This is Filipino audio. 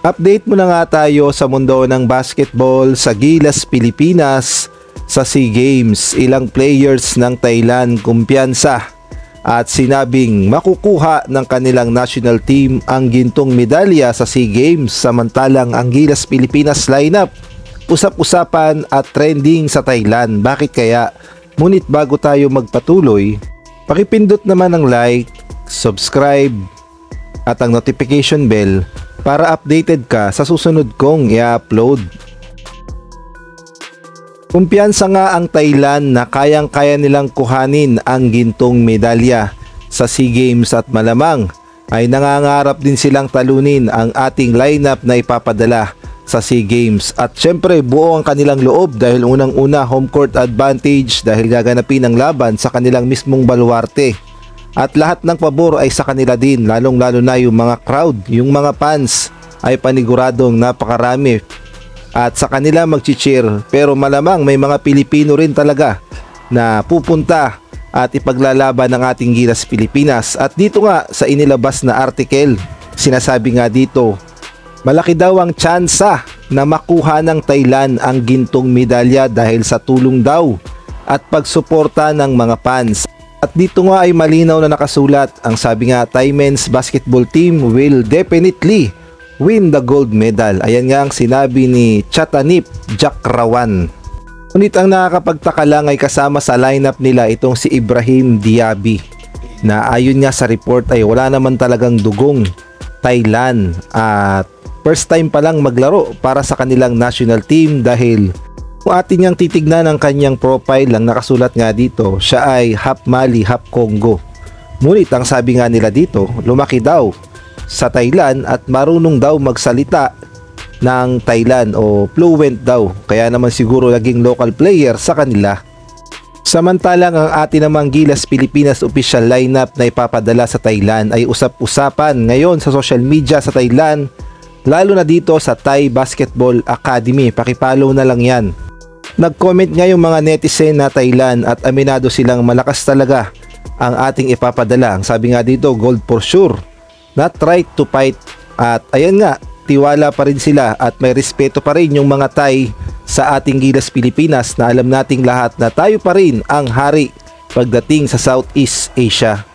Update muna nga tayo sa mundo ng basketball sa Gilas, Pilipinas sa SEA Games. Ilang players ng Thailand kumpiyansa at sinabing makukuha ng kanilang national team ang gintong medalya sa SEA Games, samantalang ang Gilas Pilipinas lineup usap-usapan at trending sa Thailand. Bakit kaya? Ngunit bago tayo magpatuloy, pakipindot naman ng like, subscribe at ang notification bell para updated ka sa susunod kong i-upload. Kumpiyansa nga ang Thailand na kayang-kaya nilang kuhanin ang gintong medalya sa SEA Games at malamang ay nangangarap din silang talunin ang ating lineup na ipapadala sa SEA Games. At syempre buo ang kanilang loob dahil unang-una home court advantage dahil gaganapin ang laban sa kanilang mismong baluarte. At lahat ng pabor ay sa kanila din, lalong-lalo na yung mga crowd, yung mga fans ay paniguradong napakarami at sa kanila mag-cheer. Pero malamang may mga Pilipino rin talaga na pupunta at ipaglalaban ng ating Gilas Pilipinas. At dito nga sa inilabas na article, sinasabi nga dito, malaki daw ang tsansa na makuha ng Thailand ang gintong medalya dahil sa tulong daw at pagsuporta ng mga fans. At dito nga ay malinaw na nakasulat, ang sabi nga, Thai men's basketball team will definitely win the gold medal. Ayan nga ang sinabi ni Chatanip Jakrawan. Ngunit ang nakakapagtaka lang ay kasama sa lineup nila itong si Ibrahim Diaby na ayon nga sa report ay wala naman talagang dugong Thailand at first time pa lang maglaro para sa kanilang national team dahil kung atin niyang titignan ang kanyang profile lang nakasulat nga dito, siya ay half Mali, half Congo. Ngunit ang sabi nga nila dito, lumaki daw sa Thailand at marunong daw magsalita ng Thailand o fluent daw. Kaya naman siguro naging local player sa kanila. Samantalang ang atin namang Gilas Pilipinas official lineup na ipapadala sa Thailand ay usap-usapan ngayon sa social media sa Thailand, lalo na dito sa Thai Basketball Academy. Pakipollow na lang yan. Nag-comment nga yung mga netizen na Thailand at aminado silang malakas talaga ang ating ipapadala. Ang sabi nga dito, gold for sure, not right to fight. At ayan nga, tiwala pa rin sila at may respeto pa rin yung mga Thai sa ating Gilas Pilipinas na alam nating lahat na tayo pa rin ang hari pagdating sa Southeast Asia.